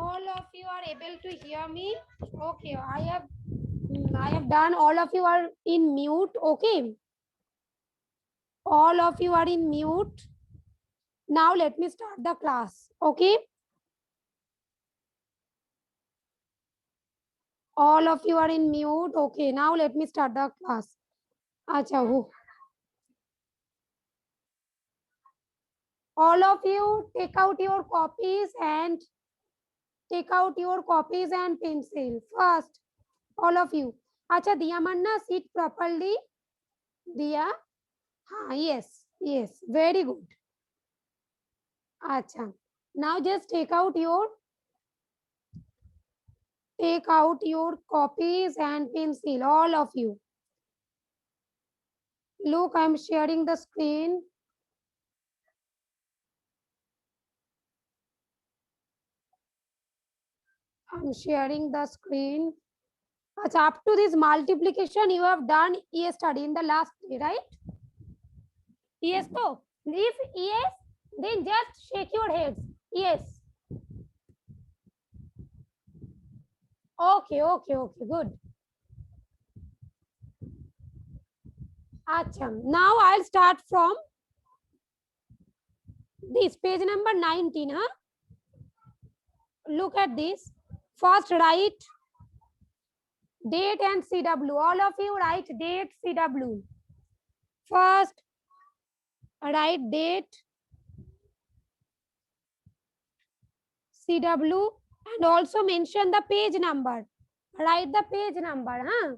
All of you are able to hear me? Okay, I have done. All of you are in mute. Okay, all of you are in mute. Now let me start the class. Okay, all of you are in mute. Okay, now let me start the class. Acha, who? All of you take out your copies and pencil first. All of you. Acha, Diya Manna, sit properly. Diya. Ha, yes, yes, very good. Acha. Now just take out your copies and pencil, all of you. Look, I'm sharing the screen. I'm sharing the screen. Achha, up to this multiplication you have done yesterday in the last day, right? Yes, so if yes, then just shake your heads. Yes. Okay, okay, okay, good. Achha, now I'll start from this page number 19. Huh? Look at this. First write date and CW. All of you write date, CW. First, write date, CW, and also mention the page number. Write the page number, huh?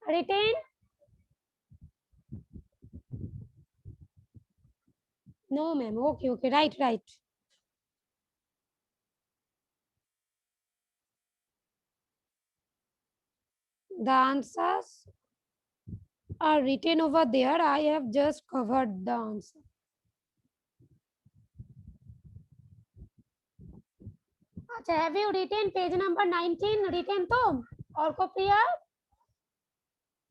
Written? No, ma'am. Okay, okay. Right. The answers are written over there. I have just covered the answer. अच्छा, have you written page number 19? Written to? Or Priya?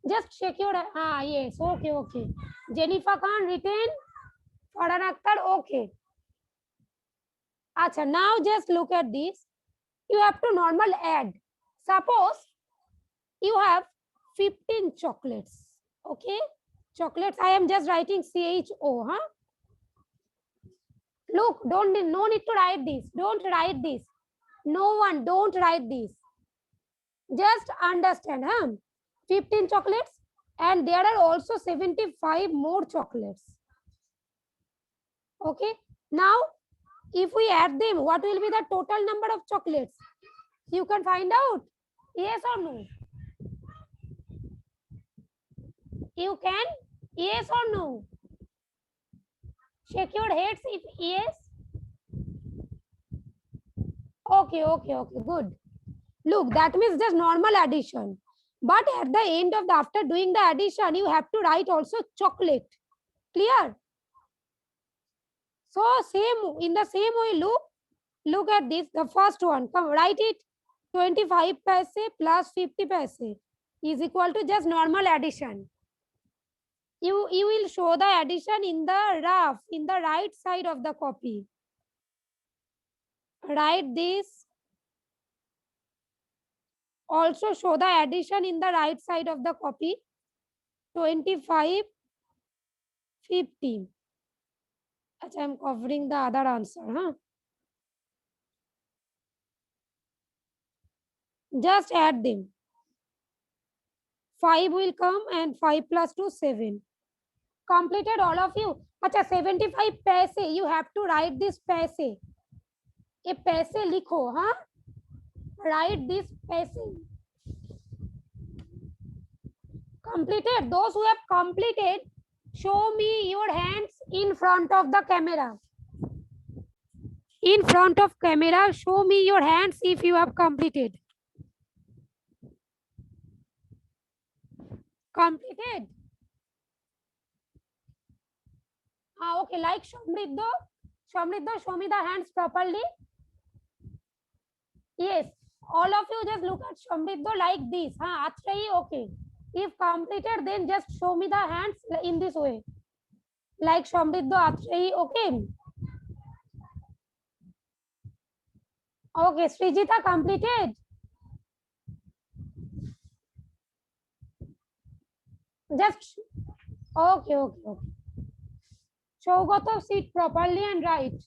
Just check your. Ah, yes. Okay, okay. Jennifer Khan written. Farhan Akhtar. Okay. Acha, now just look at this. You have to normal add. Suppose you have 15 chocolates. Okay, chocolates. I am just writing CHO. Huh? Look, no need to write this. Don't write this. No one, don't write this. Just understand. Huh? 15 chocolates, and there are also 75 more chocolates. Okay. Now, if we add them, what will be the total number of chocolates? You can find out. Yes or no? You can? Yes or no? Shake your heads if yes. Okay, good. Look, that means just normal addition. But at the end of the, after doing the addition, you have to write also chocolate. Clear? So same, in the same way, look at this, the first one. Come, write it. 25 paise plus 50 paise is equal to just normal addition. You will show the addition in the rough, in the right side of the copy. Write this. Also show the addition in the right side of the copy. 25, 50. Achha, I'm covering the other answer. Huh? Just add them. 5 will come and 5 plus 2, 7. Completed all of you. Achha, 75 paise. You have to write this paise. A paise likho. Huh? Write this paise. Completed. Those who have completed, show me your hands in front of the camera. In front of camera, show me your hands if you have completed. Completed. Okay, like Shamriddo. Shamriddo, show me the hands properly. Yes, all of you just look at Shamriddo like this. Atrayi, okay. If completed, then just show me the hands in this way. like Samriddha Atreyi. Okay. Okay, Srijita completed. Just okay, okay, okay. Shaugato, sit properly and write.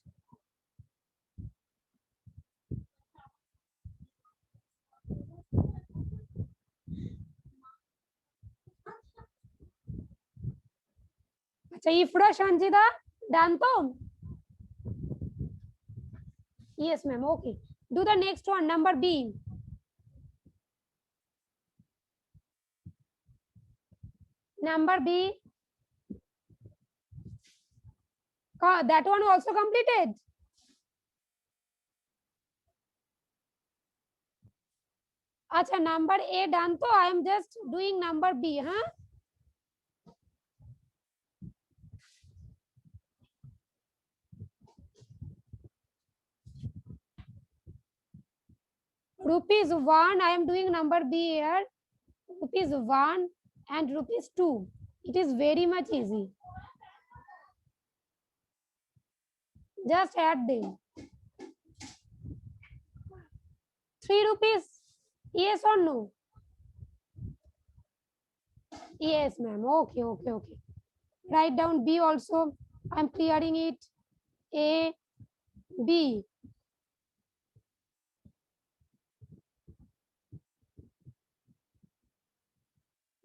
अच्छा, Ifra Shanjida, done to? Yes, ma'am. Okay. Do the next one, number B. Number B. That one also completed. Acha, number A done to. I am just doing number B, huh? Rupees 1, I am doing number B here. Rupees 1 and rupees 2. It is very much easy. Just add them. 3 rupees. Yes or no? Yes, ma'am. Okay, okay, okay. Write down B also. I'm clearing it. A, B.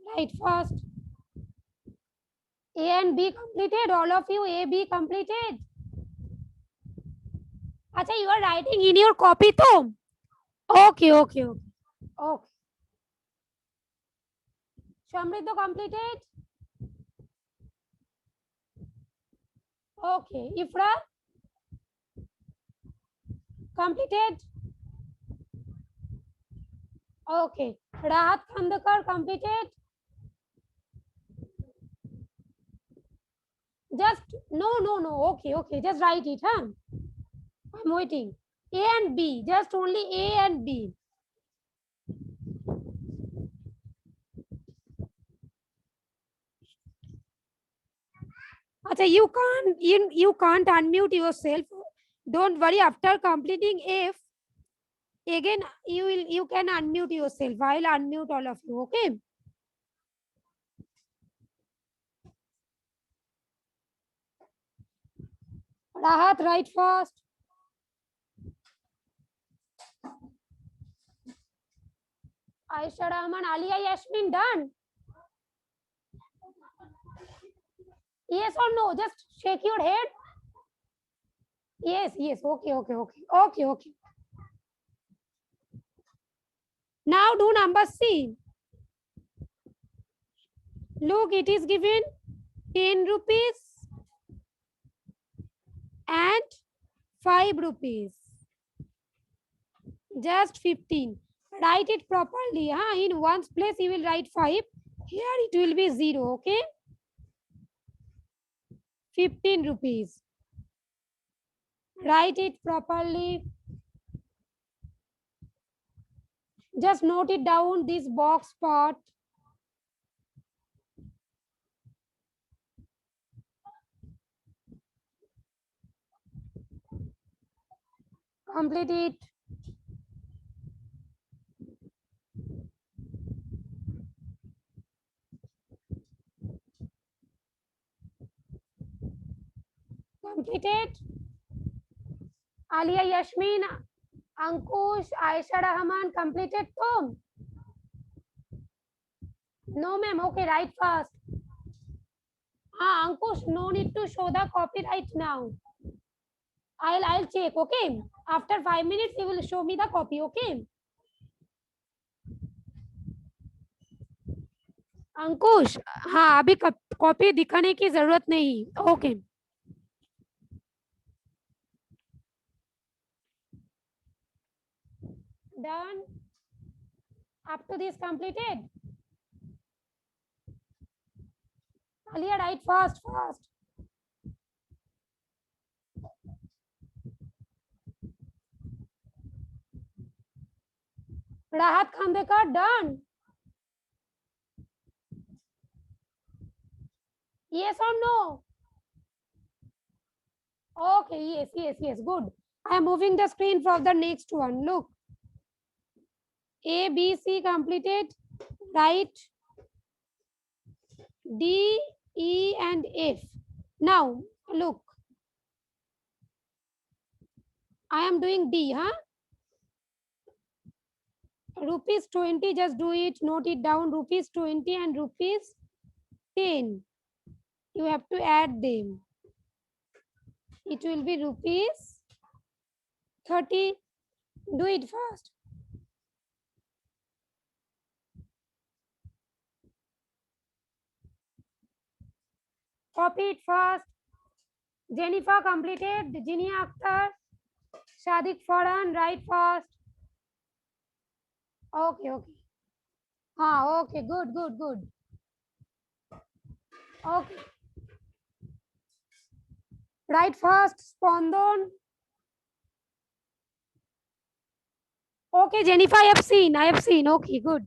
Write fast. A and B completed. All of you, A, B completed. Acha, you are writing in your copy too. Okay, okay, okay. Okay. Shamriddha completed. Okay. Ifra completed. Okay. Rahat Khandekar completed. Just no. Okay, okay. Just write it, huh? I'm waiting. A and B. Just only A and B. Acha, you can't unmute yourself. Don't worry. After completing F, again you can unmute yourself. I'll unmute all of you. Okay. Rahat, write fast. Aisha Rahman, Alia Yasmin, done. Yes or no? Just shake your head. Yes, yes. Okay, okay, okay. Okay, okay. Now do number C. Look, it is given 10 rupees and 5 rupees. Just 15. Write it properly. Huh? In one's place, you will write 5. Here it will be 0. Okay. 15 rupees. Write it properly. Just note it down, this box part. Complete it. Completed. Alia Yasmin, Ankush, Aisha Rahman completed too? No, ma'am. Okay, write fast. Ankush, no need to show the copyright now. I'll check. Okay. After 5 minutes, you will show me the copy. Okay. अंकुश, हाँ अभी copy दिखाने की जरूरत नहीं. Okay. Done. Up to this completed. Alia, write fast. Rahat Khandekar, done. Yes or no? Okay, yes, yes, yes, good. I am moving the screen for the next one. Look, A, B, C completed. Write D, E, and F. Now, look, I am doing D, huh? Rupees 20, just do it, note it down. Rupees 20 and rupees 10. You have to add them. It will be rupees 30. Do it fast. Copy it fast. Jennifer completed. Jinia Akhtar. Shadik Farhan, write fast. Okay, okay. Ah, okay, good, good, good. Okay. Write fast, Spondon. Okay, Jennifer, I have seen. I have seen. Okay, good.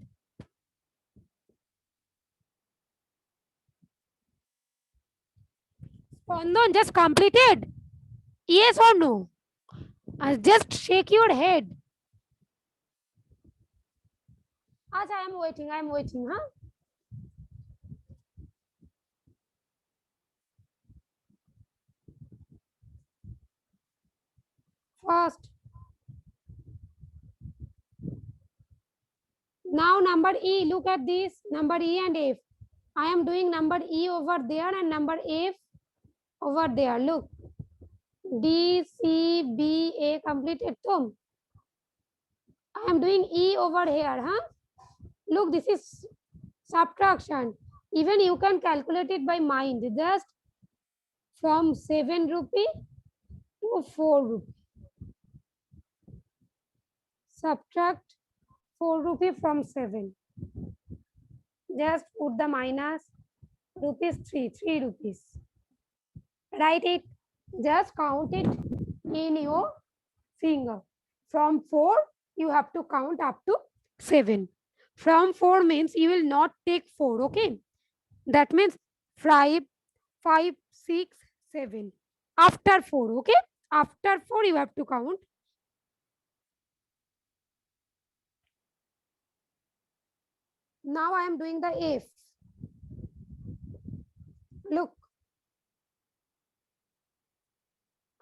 Spondon just completed. Yes or no? Just shake your head. Acha, I am waiting. I am waiting, huh? Fast. Now number E. Look at this. Number E and F. I am doing number E over there and number F over there. Look. D, C, B, A completed. So I am doing E over here, huh? Look, this is subtraction. Even you can calculate it by mind. Just from 7 rupee to 4 rupee. Subtract 4 rupee from 7. Just put the minus rupees 3 rupees. Write it. Just count it in your finger. From 4, you have to count up to 7. From 4 means you will not take 4, okay? That means 5, 5, 6, 7. After 4, okay? After 4, you have to count. Now I am doing the F. Look.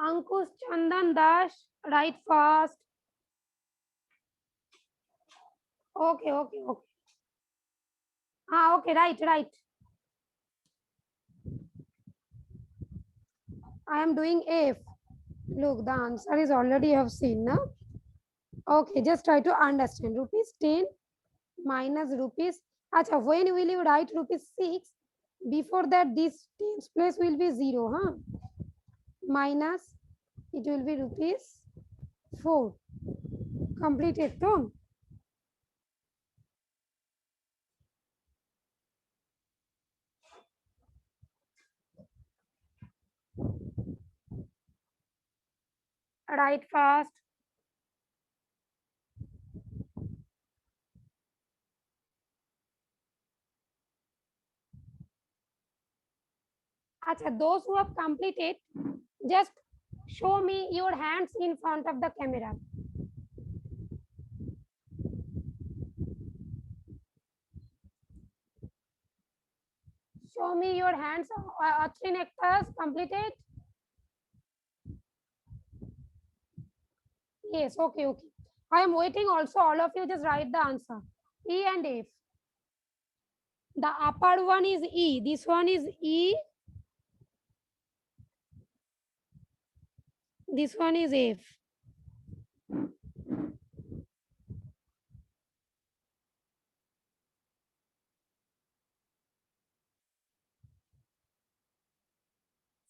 Ankush Chandan Dash, write fast. Okay, okay, okay. Ah, okay, right, right. I am doing F. Look, the answer is already you have seen, no? Okay, just try to understand. Rupees 10 minus rupees. Acha, when will you write rupees 6? Before that, this tens place will be 0, huh? Minus, it will be rupees 4. Completed, so write fast. Acha, those who have completed, just show me your hands in front of the camera. Show me your hands. Three nectars completed. Yes, okay, okay. I am waiting also. All of you just write the answer. E and F. The upper one is E. This one is E. This one is F.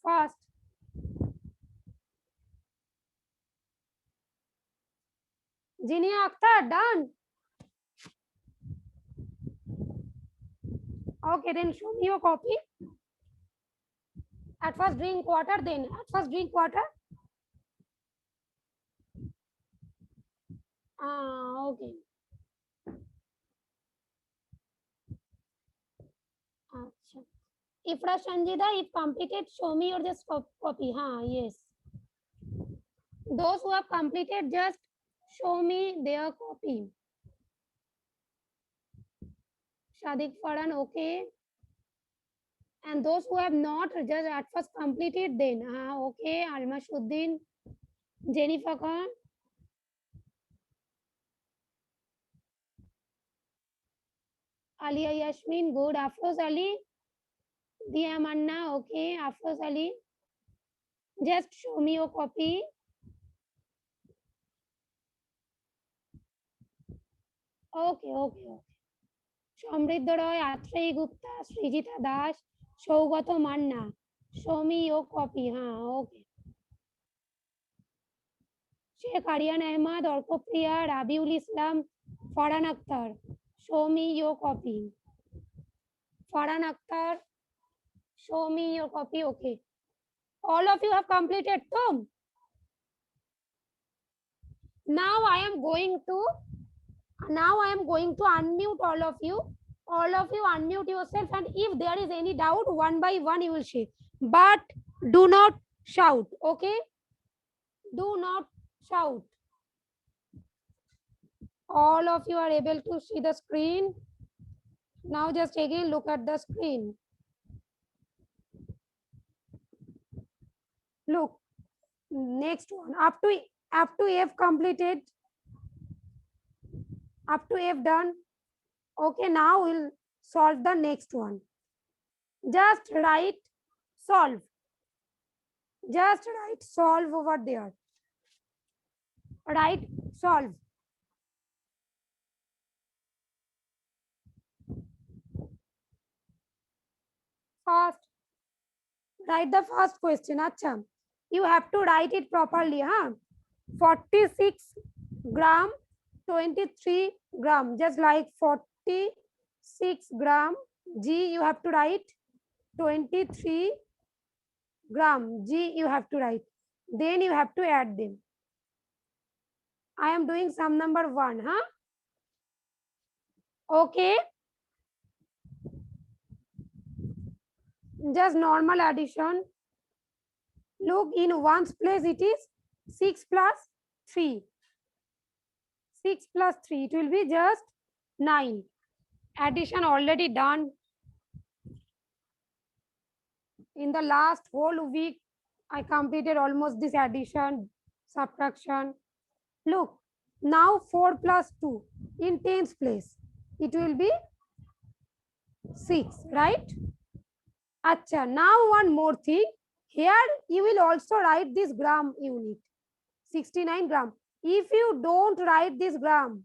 Fast. Jinia Akhtar, done. Okay, then show me your copy. At first drink water, then at first drink water. Ah, okay. Achha. Ifra Sanjida, if completed, show me your just copy. Huh, yes. Those who have completed, just show me their copy. Shadik Faran, okay. And those who have not just at first completed, then okay. Alma Shuddin, Jennifer Khan, Alia Yasmin, good. Afroz Ali, Dia Manna, okay. Afroz Ali, just show me your copy. Okay, okay, okay. Samriddha Roy, Atreyee Gupta, Srijita Das, Saugata Manna, show me your copy. Okay. Sheikh Aryan Ahmed, Arkapriya, Rabiul Islam, Farhan Akhtar, show me your copy. Farhan Akhtar, show me your copy. Okay. All of you have completed, Tom. Now I am going to unmute all of you. All of you unmute yourself, and if there is any doubt, one by one you will share. But do not shout, okay? Do not shout. All of you are able to see the screen. Now just again look at the screen. Look, next one. Up to F completed. Up to F done. Okay, now we'll solve the next one. Just write solve. Just write solve over there. Write solve. First, write the first question. Acha. You have to write it properly. 46 gram, 23 gram. Just like 46 gram. G, you have to write 23 gram. G, you have to write. Then you have to add them. I am doing sum number 1. Okay. Just normal addition. Look, in ones place it is 6 plus 3. 6 plus 3, it will be just 9. Addition already done. In the last whole week, I completed almost this addition, subtraction. Look, now 4 plus 2 in tens place, it will be 6, right? Acha, now one more thing. Here you will also write this gram unit, 69 gram. If you don't write this gram,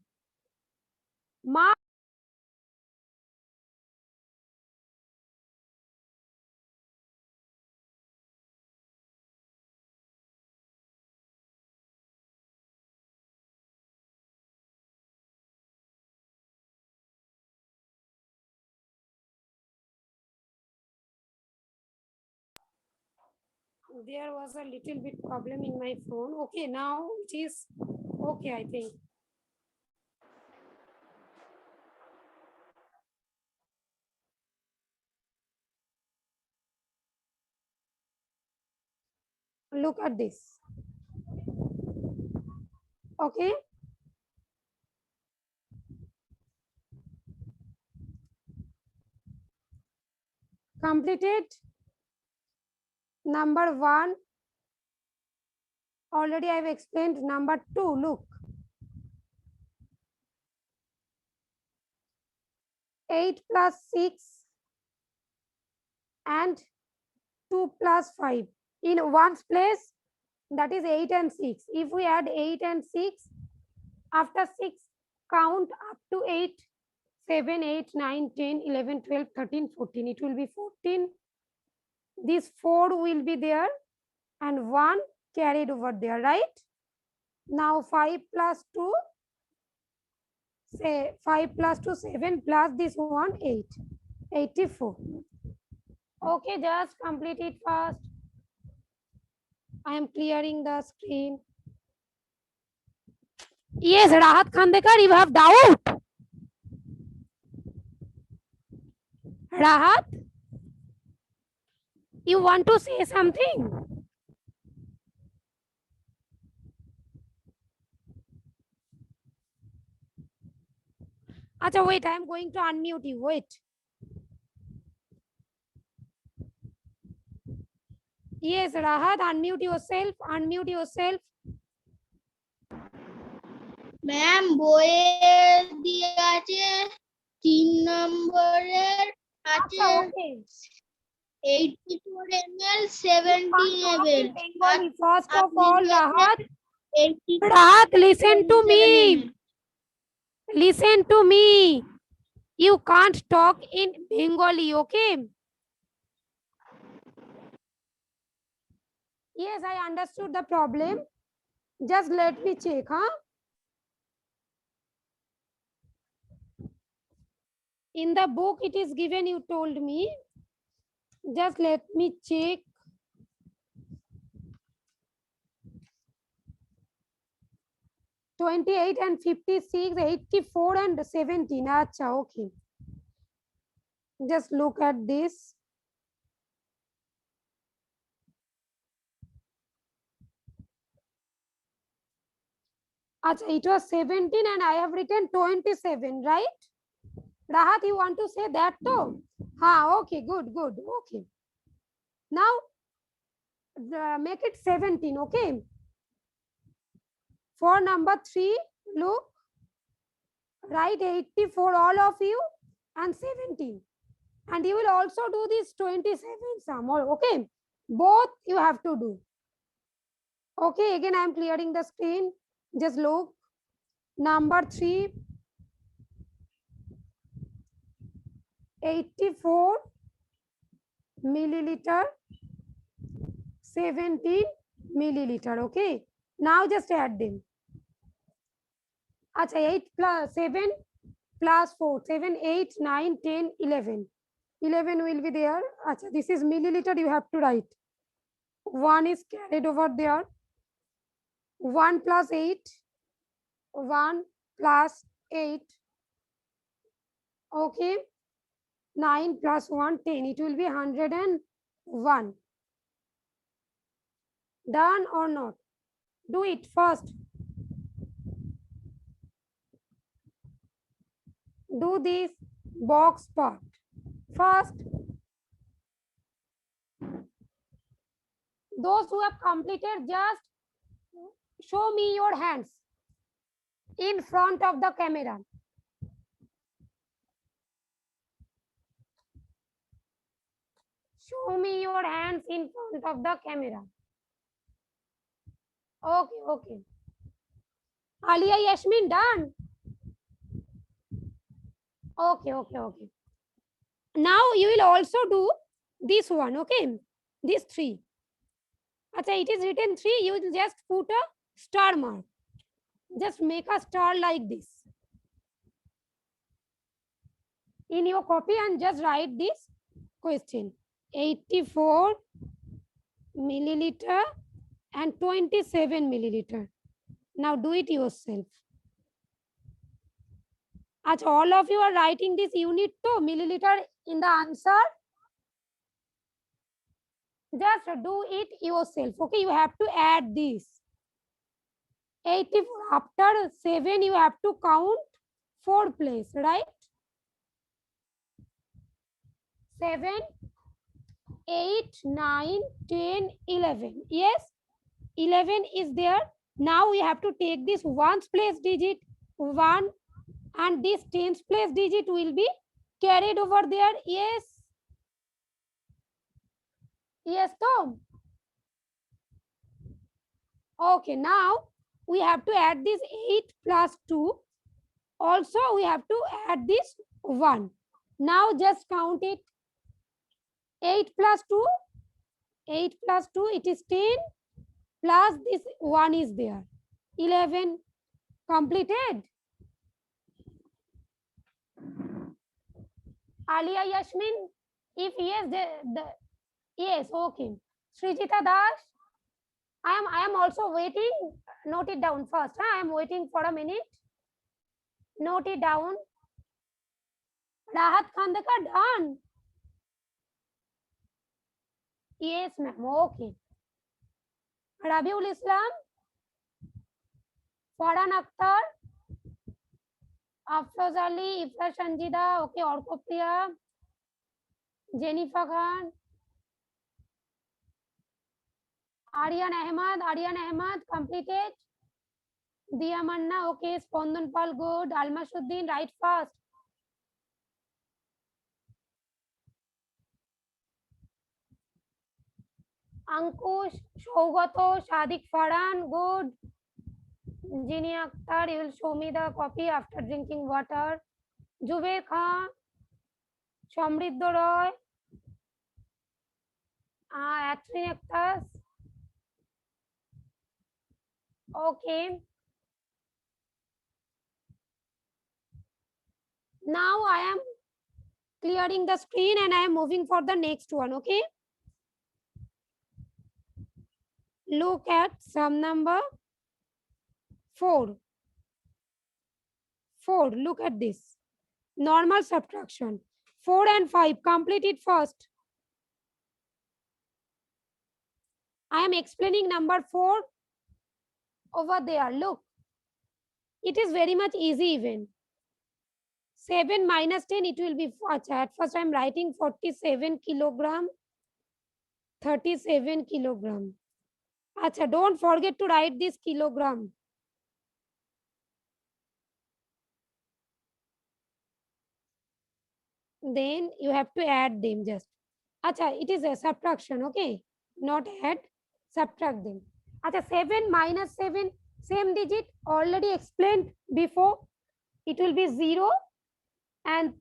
mark there was a little bit problem in my phone. Okay, now it is okay, I think. Look at this. Okay. Completed. Number 1. Already I have explained. Number 2. Look. 8 plus 6 and 2 plus 5. In ones place, that is 8 and 6. If we add 8 and 6, after 6, count up to 8, 7, 8, 9, 10, 11, 12, 13, 14. It will be 14. This 4 will be there and 1 carried over there, right? Now 5 plus 2, say 5 plus 2, 7 plus this one, 8, 84. Okay, just complete it fast. I am clearing the screen. Yes, Rahat Khandekar, you have doubt? Rahat, you want to say something? Acha, wait, I am going to unmute you. Wait. Yes, Rahat, unmute yourself. Unmute yourself. Ma'am বইয়ে দিয়ে আছে 3 নম্বরের আছে Acha, okay. 84 ml 17 ml Bengali. First of all, Rahat, 80 Rahat, listen to 27 me. ml. Listen to me. You can't talk in Bengali, okay? Yes, I understood the problem. Just let me check, huh? In the book it is given, you told me. Just let me check. $28 and $56, $84 and $17. Acha, okay. Just look at this. Acha, it was 17 and I have written 27, right? Rahat, you want to say that too? Ha, okay, good, good, okay. Now, make it 17, okay? For number 3, look, write 84, all of you, and 17. And you will also do this 27 some more, okay? Both you have to do. Okay, again I am clearing the screen. Just look. Number 3, 84 milliliter, 17 milliliter, okay? Now just add them. Acha, 8 plus 7 plus 4, 7, 8, 9, 10, 11. 11 will be there. Acha, this is milliliter, you have to write. 1 is carried over there. 1 plus 8, 1 plus 8, okay? 9 plus 1, 10. It will be 101. Done or not? Do it first. Do this box part. First, those who have completed, just show me your hands in front of the camera. Show me your hands in front of the camera. Okay, okay. Alia Yasmin, done? Okay, okay, okay. Now you will also do this one, okay? These 3. Acha, it is written 3, you will just put a star mark. Just make a star like this in your copy and just write this question. 84 milliliter and 27 milliliter. Now do it yourself. Achha, all of you are writing this unit to milliliter in the answer. Just do it yourself. Okay, you have to add this. 84 after 7, you have to count 4 place, right? 7, 8, 9, 10, 11. Yes, 11 is there. Now we have to take this ones place digit 1 and this tens place digit will be carried over there. Yes. Yes, Tom. Okay, now we have to add this 8 plus 2. Also, we have to add this 1. Now just count it. 8 plus 2. 8 plus 2, it is 10 plus this 1 is there. 11. Completed. Alia Yasmin, if yes, yes, okay. Srijita Das, I am also waiting. Note it down first. I am waiting for a minute. Note it down. Rahat Khandekar, done. Yes, ma'am. Okay. Rabiul Islam, Farhan Akhtar, Afroz Ali, Ifra Sanjida, okay, অর্কপ্রিয়া, Zenifa Khan, Aryan Ahmad completed. দিয়া Manna, okay, স্পন্দন পাল, good. আলমাসউদ্দিন, right first. Ankush, Saugata, Sadiq Farhan, good. Jenny Akter, you will show me the copy after drinking water. Zuber খান, সমৃদ্ধ রয়, অ্যাট্রিন Akter, okay. Now I am clearing the screen and I am moving for the next one, okay. Look at sum number 4. Look at this. Normal subtraction. 4 and 5. Complete it first. I am explaining number 4 over there. Look. It is very much easy even. 7 minus 10, it will be, at first I am writing 47 kilogram, 37 kilogram. Acha, don't forget to write this kilogram. Then you have to add them just. Acha, it is a subtraction, okay? Not add, subtract them. Acha, 7 minus 7, same digit, already explained before. It will be 0 and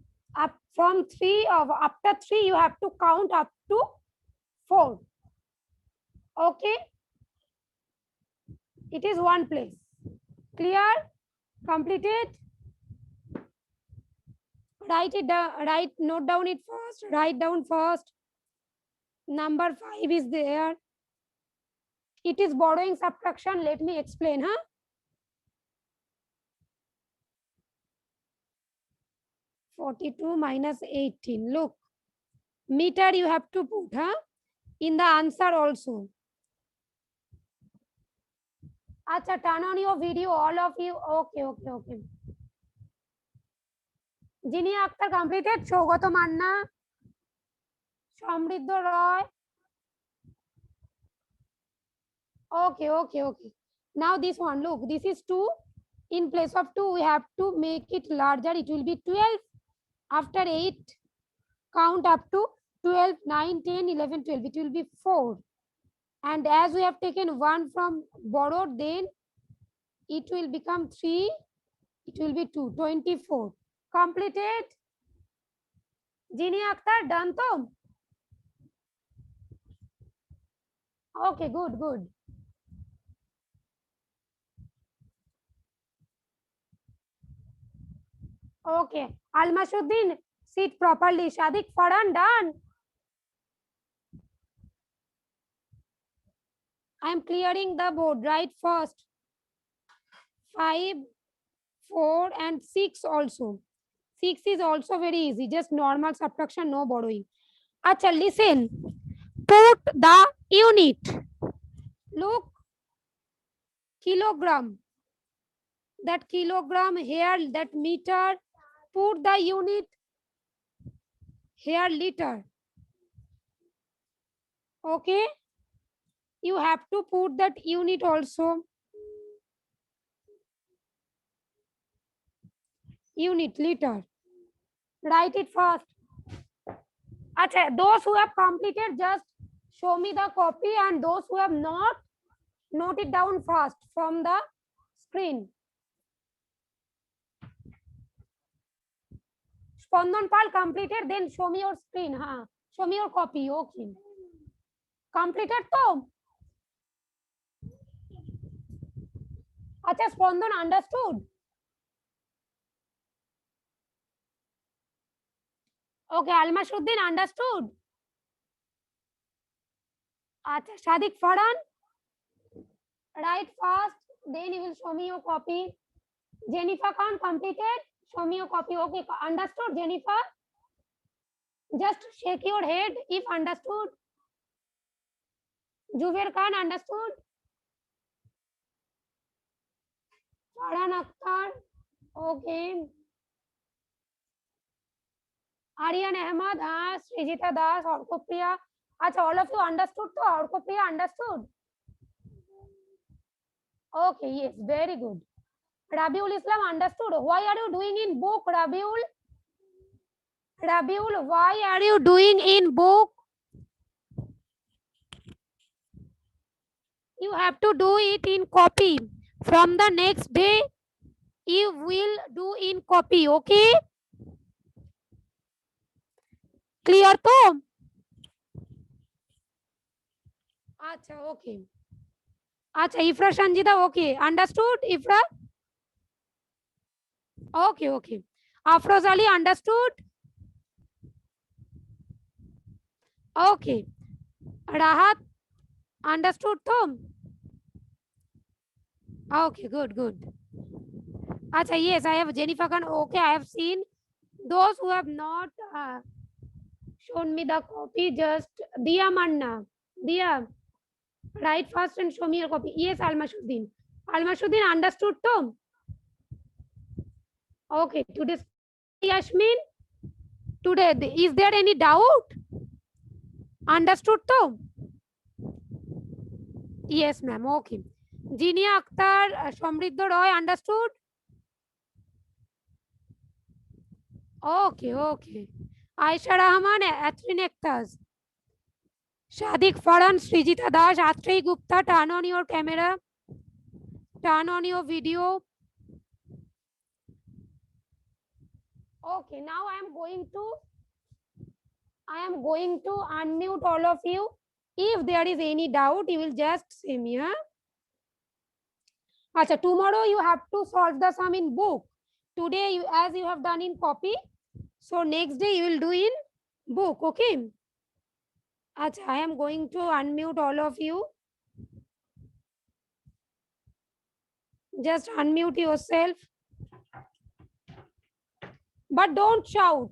up from 3 of after 3 you have to count up to 4. Okay? It is one place. Clear? Completed? Write it down, note down it first, write down first. Number 5 is there. It is borrowing subtraction. Let me explain, huh? (42 minus 18). Look, meter you have to put, huh? In the answer also. Acha, turn on your video, all of you. Okay. Jini Akhtar completed. Shogoto Manna, Samriddho Roy. Okay. Now this one, look, this is 2. In place of 2, we have to make it larger. It will be 12. After 8, count up to 12, 9, 10, 11, 12. It will be 4. And as we have taken 1 from borrowed, then it will become 3. It will be 2, 24. Completed? Jini Akhtar, done to? Okay, good. Okay. Almasuddin, sit properly. Sadik Farhan, done. I am clearing the board. Write first. 5, 4 and 6 also. 6 is also very easy. Just normal subtraction, no borrowing. Acha, listen. Put the unit. Look. Kilogram. That kilogram here, that meter. Put the unit here, liter. Okay? You have to put that unit also. Unit, liter. Write it first. Achha, those who have completed, just show me the copy, and those who have not, note it down first from the screen. Spandan Pal completed, then show me your screen. Show me your copy. Okay. Completed to? Achha, Spandan understood? Okay, Almasuddin understood? Achha, Sadik Farhan, write fast, then you will show me your copy. Jennifer Khan completed, show me your copy. Okay, understood, Jennifer? Just shake your head if understood. Jubair Khan understood? Farhan Akhtar, okay. Aryan Ahmad, Srijita Das, Orkopriya. Acha, all of you understood to? Orkopriya understood? Okay, yes, very good. Rabiul Islam understood. Why are you doing in book, Rabiul? Rabiul, why are you doing in book? You have to do it in copy. From the next day, you will do in copy, okay? Clear to? Acha, okay. Acha, Ifra Sanjida, okay. Understood, Ifra? Okay, okay. Afroz Ali, understood? Okay. Rahat, understood, Tom? Okay, good, good. Acha, yes, I have Jennifer Khan. Okay, I have seen. Those who have not shown me the copy, just Dia Manna. Dia, write first and show me your copy. Yes, Almashuddin. Almashuddin, understood, Tom? Okay, today, Yasmin, today, is there any doubt? Understood, Tom? Yes, ma'am. Okay. Jinia Akhtar, Somriddha Roy, understood? Okay, okay. Aisha Rahman, Atrin Akhtar. Shadik Farhan, Srijita Das, Atrey Gupta, turn on your camera. Turn on your video. Okay, now I am going to unmute all of you. If there is any doubt, you will just say me. Huh? Achha, tomorrow you have to solve the sum in book. Today, as you have done in copy, so next day you will do in book. Okay. Achha, I am going to unmute all of you. Just unmute yourself. But don't shout.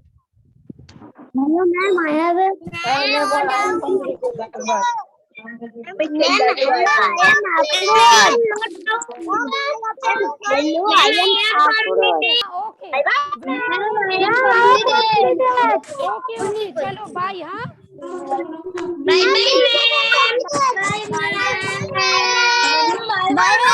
Hello, ma'am. I have a. Okay. Okay. Chalo, bye. Huh? Bye.